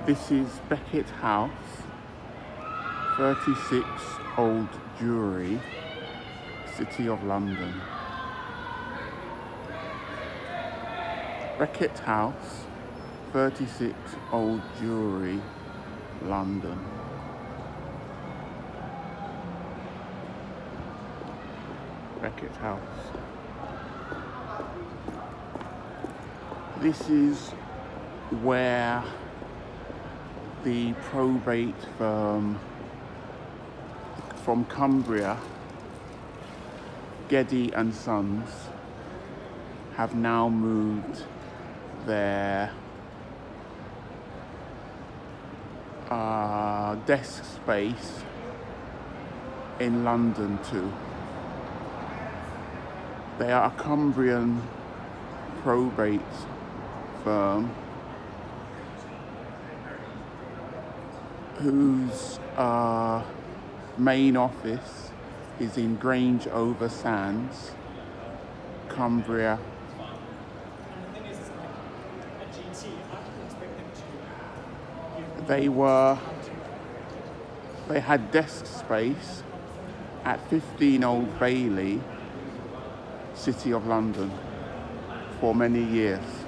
This is Becket House, 36 Old Jewry, City of London. Becket House, 36 Old Jewry, London. Becket House. This is where the probate firm from Cumbria, Gedye and Sons, have now moved their desk space in London to. They are a Cumbrian probate firm whose main office is in Grange over Sands, Cumbria. They had desk space at 15 Old Bailey, City of London, for many years.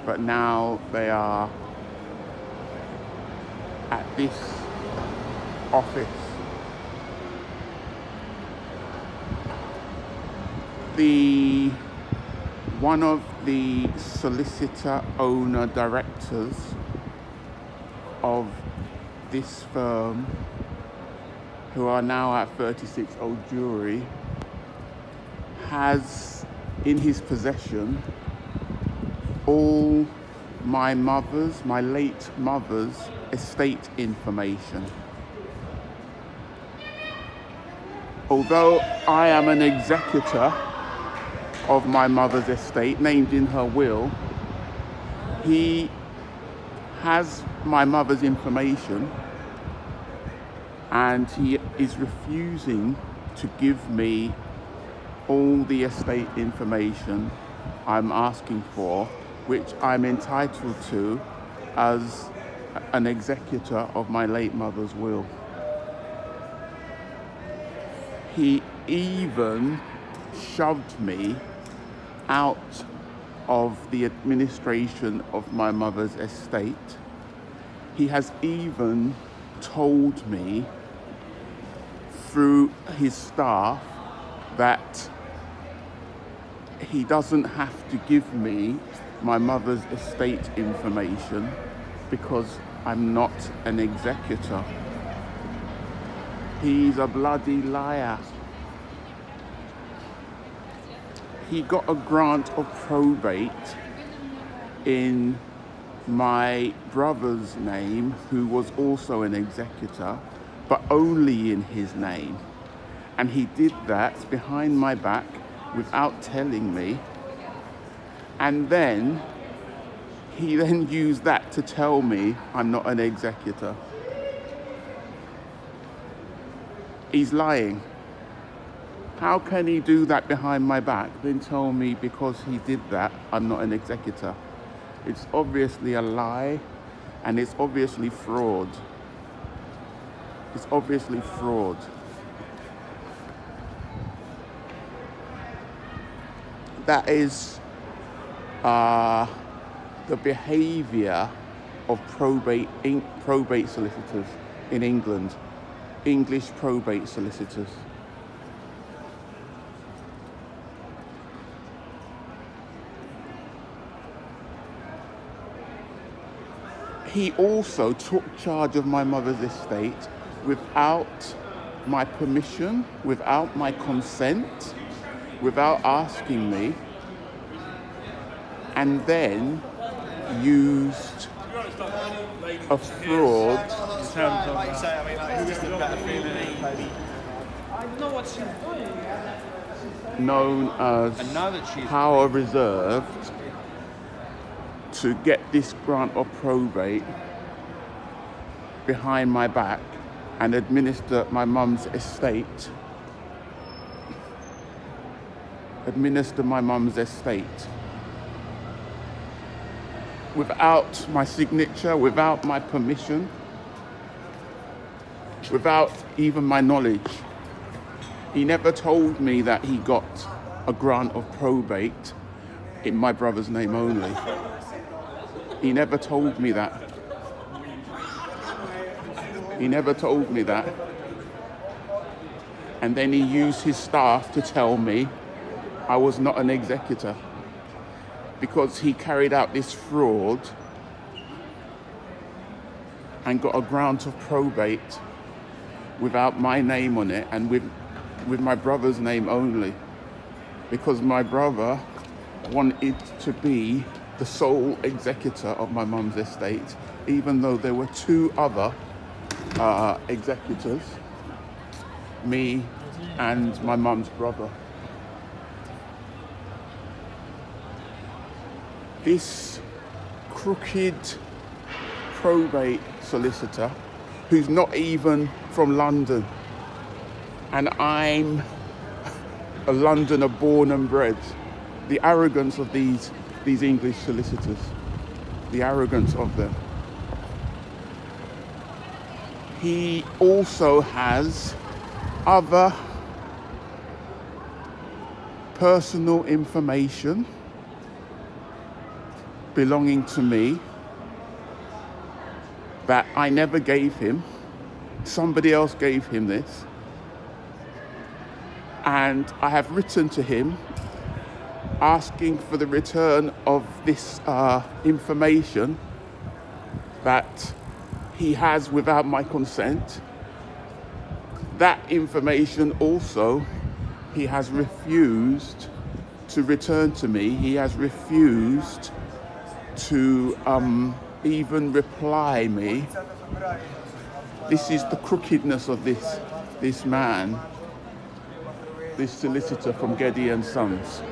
But now they are at this office. One of the solicitor owner directors of this firm, who are now at 36 Old Jewry, has in his possession all my late mother's estate information. Although I am an executor of my mother's estate, named in her will, he has my mother's information and he is refusing to give me all the estate information I'm asking for, which I'm entitled to as an executor of my late mother's will. He even shoved me out of the administration of my mother's estate. He has even told me through his staff that he doesn't have to give me my mother's estate information because I'm not an executor. He's a bloody liar. He got a grant of probate in my brother's name, who was also an executor, but only in his name. And he did that behind my back without telling me. And then he used that to tell me I'm not an executor. He's lying. How can he do that behind my back, then tell me because he did that, I'm not an executor? It's obviously a lie, and it's obviously fraud. It's obviously fraud. That is the behavior of probate solicitors in England, English probate solicitors. He also took charge of my mother's estate without my permission, without my consent, without asking me, and then used a fraud known as power reserved to get this grant of probate behind my back and administer my mum's estate. without my signature, without my permission, without even my knowledge. He never told me that he got a grant of probate in my brother's name only. He never told me that. He never told me that. And then he used his staff to tell me I was not an executor because he carried out this fraud and got a grant of probate without my name on it and with my brother's name only, because my brother wanted to be the sole executor of my mum's estate, even though there were two other executors, me and my mum's brother. This crooked probate solicitor, who's not even from London, and I'm a Londoner born and bred. The arrogance of these English solicitors, the arrogance of them. He also has other personal information belonging to me that I never gave him. Somebody else gave him this. And I have written to him asking for the return of this information that he has without my consent. That information also he has refused to return to me. He has refused to even reply me. This is the crookedness of this man, this solicitor from Gedye Sons,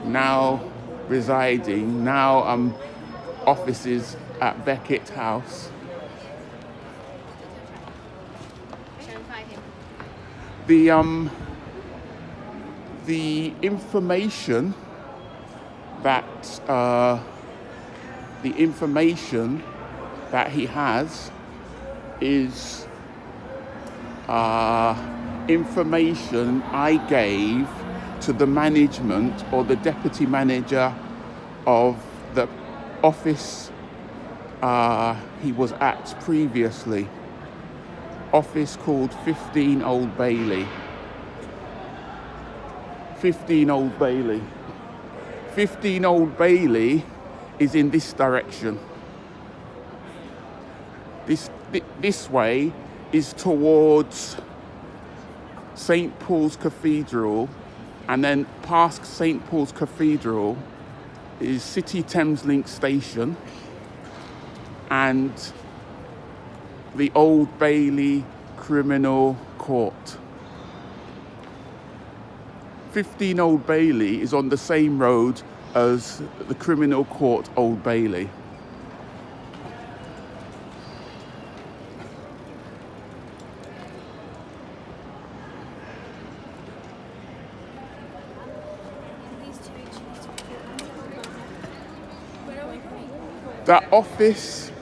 now residing, offices at Becket House. The information that he has is information I gave to the management or the deputy manager of the office he was at previously. Office called 15 Old Bailey. 15 Old Bailey. 15 Old Bailey is in this direction. This way is towards St. Paul's Cathedral, and then past St. Paul's Cathedral is City Thameslink Station and the Old Bailey Criminal Court. 15 Old Bailey is on the same road as the Criminal Court Old Bailey. That office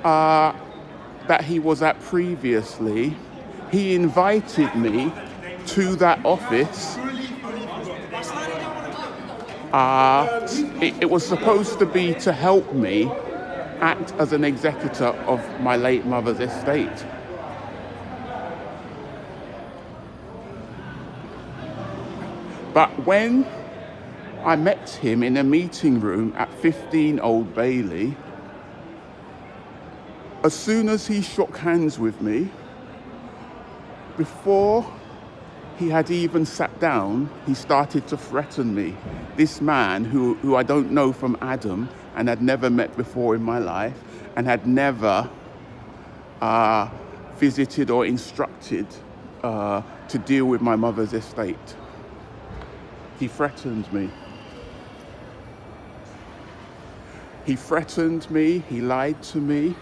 that he was at previously, he invited me to that office. It was supposed to be to help me act as an executor of my late mother's estate. But when I met him in a meeting room at 15 Old Bailey, as soon as he shook hands with me, before he had even sat down, he started to threaten me. This man who I don't know from Adam and had never met before in my life and had never visited or instructed to deal with my mother's estate. He threatened me. He threatened me, he lied to me,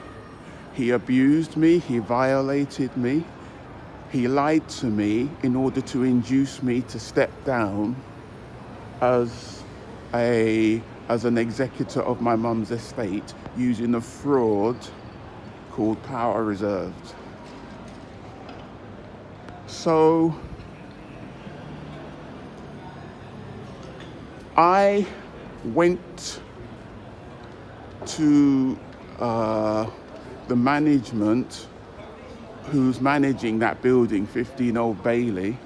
he abused me, he violated me. He lied to me in order to induce me to step down as as an executor of my mum's estate using a fraud called power reserved. So I went to the management who's managing that building, 15 Old Bailey,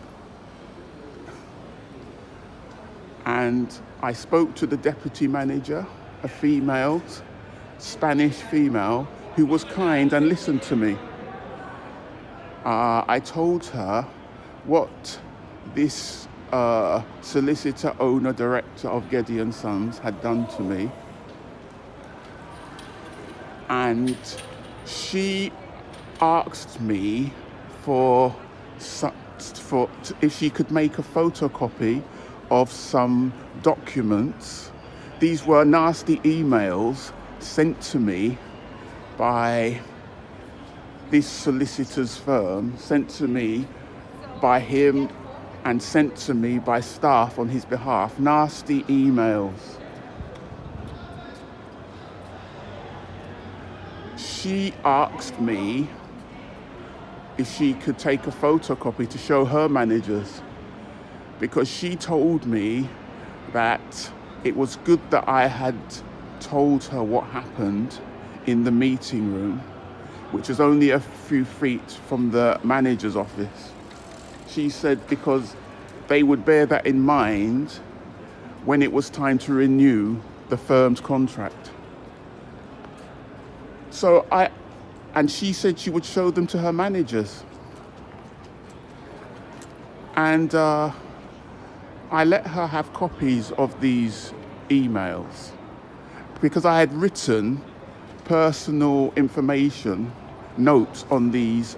and I spoke to the deputy manager, a female, Spanish female, who was kind and listened to me. I told her what this solicitor, owner, director of Gedye Sons had done to me. And she asked me if she could make a photocopy of some documents. These were nasty emails sent to me by this solicitor's firm, sent to me by him and sent to me by staff on his behalf. Nasty emails. She asked me if she could take a photocopy to show her managers, because she told me that it was good that I had told her what happened in the meeting room, which was only a few feet from the manager's office. She said because they would bear that in mind when it was time to renew the firm's contract. And she said she would show them to her managers. And I let her have copies of these emails because I had written personal information notes on these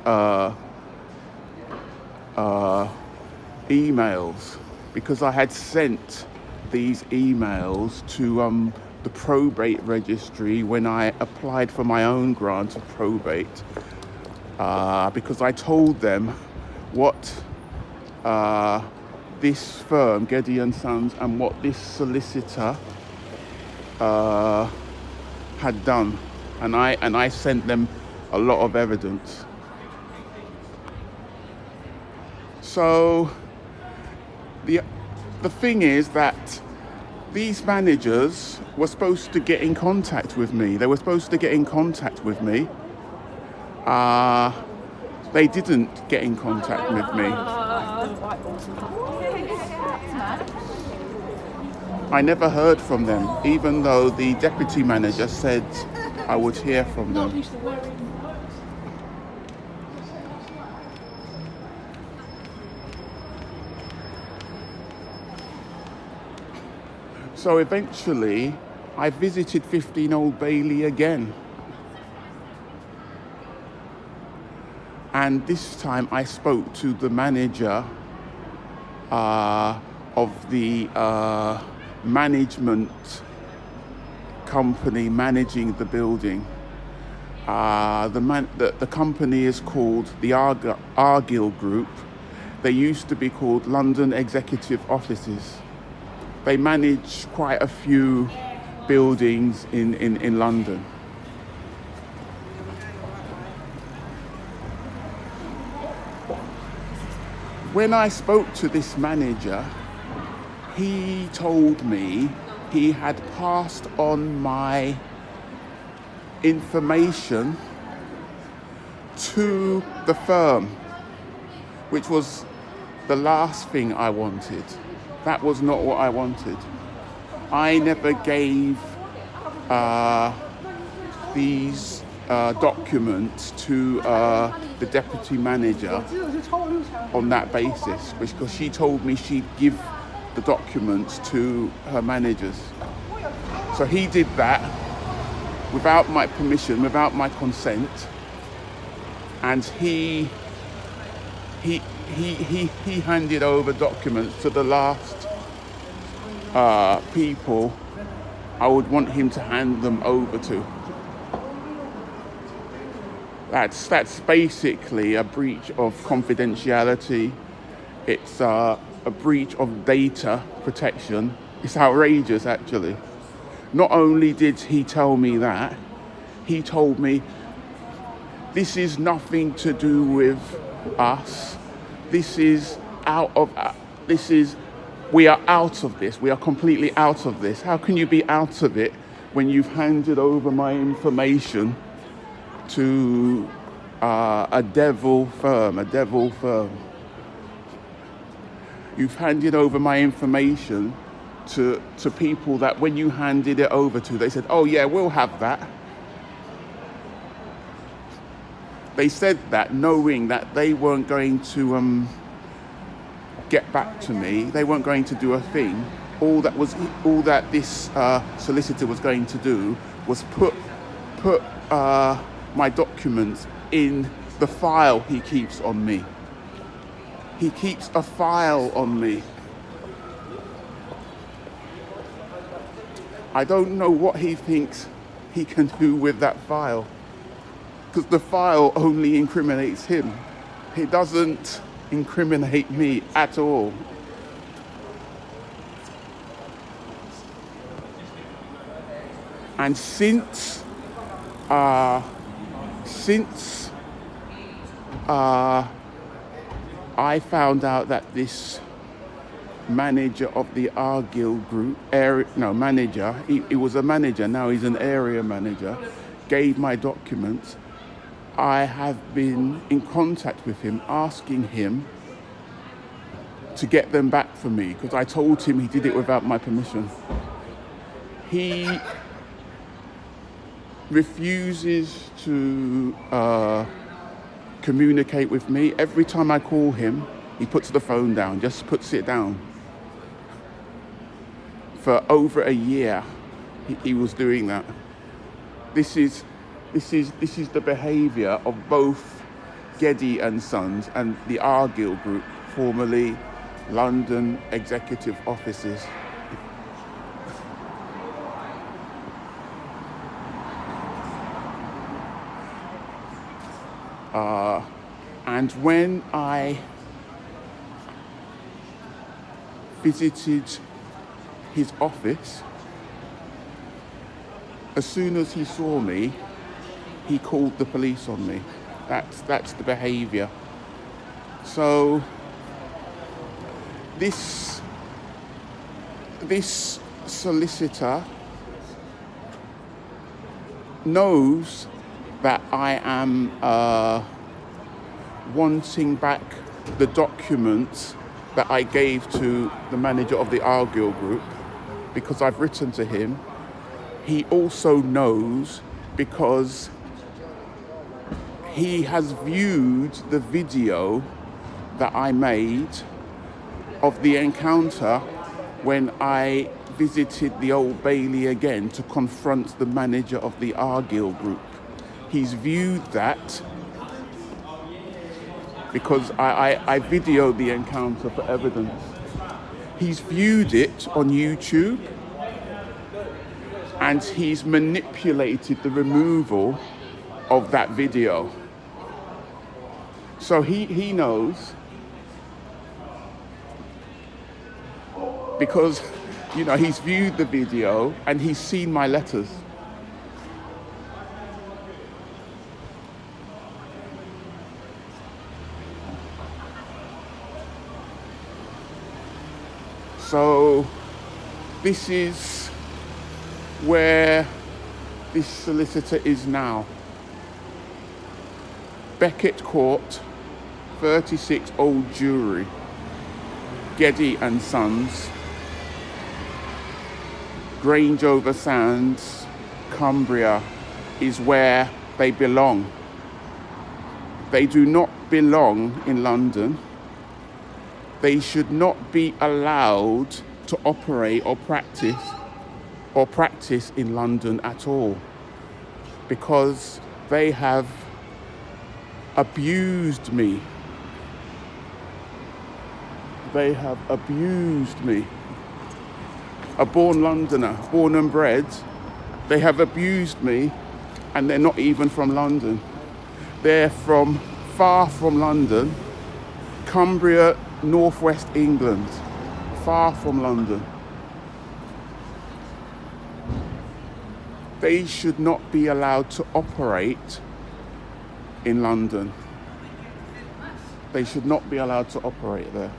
emails, because I had sent these emails to the probate registry when I applied for my own grant of probate, because I told them what this firm, Gedye Sons, and what this solicitor had done, and I sent them a lot of evidence. So the thing is that these managers were supposed to get in contact with me. They were supposed to get in contact with me. They didn't get in contact with me. I never heard from them, even though the deputy manager said I would hear from them. So eventually, I visited 15 Old Bailey again. And this time I spoke to the manager of the management company managing the building. The company is called the Argyll Group. They used to be called London Executive Offices. They manage quite a few buildings in London. When I spoke to this manager, he told me he had passed on my information to the firm, which was the last thing I wanted. That was not what I wanted. I never gave these documents to the deputy manager on that basis, because she told me she'd give the documents to her managers. So he did that without my permission, without my consent, and he handed over documents to the last people I would want him to hand them over to. That's basically a breach of confidentiality. It's a breach of data protection, It's outrageous, actually. Not only did he tell me that, he told me, this is nothing to do with us. We are out of this. We are completely out of this. How can you be out of it when you've handed over my information to a devil firm? You've handed over my information to people that when you handed it over to, they said, oh yeah, we'll have that. They said that knowing that they weren't going to get back to me. They weren't going to do a thing. All that this solicitor was going to do was put my documents in the file he keeps on me. He keeps a file on me. I don't know what he thinks he can do with that file, because the file only incriminates him. It doesn't incriminate me at all. And since I found out that this manager of the Argyll group, he was a manager, now he's an area manager, gave my documents, I have been in contact with him, asking him to get them back for me, because I told him he did it without my permission. He refuses to communicate with me. Every time I call him, he puts the phone down, just puts it down. For over a year, he was doing that. This is the behaviour of both Gedye Sons and the Argyll group, formerly London executive offices. And when I visited his office, as soon as he saw me, he called the police on me. That's the behaviour. So this solicitor knows that I am wanting back the documents that I gave to the manager of the Argyll group, because I've written to him. He also knows because he has viewed the video that I made of the encounter when I visited the Old Bailey again to confront the manager of the Argyll group. He's viewed that because I videoed the encounter for evidence. He's viewed it on YouTube, and he's manipulated the removal of that video. So he knows, because he's viewed the video and he's seen my letters. So this is where this solicitor is now. Becket Court, 36 Old Jewry, Gedye Sons, Grange-over-Sands, Cumbria is where they belong. They do not belong in London. They should not be allowed to operate or practice in London at all, because they have abused me. They have abused me. A born Londoner, born and bred, they have abused me, and they're not even from London. They're from far from London, Cumbria, northwest England, far from London. they should not be allowed to operate in London. They should not be allowed to operate there.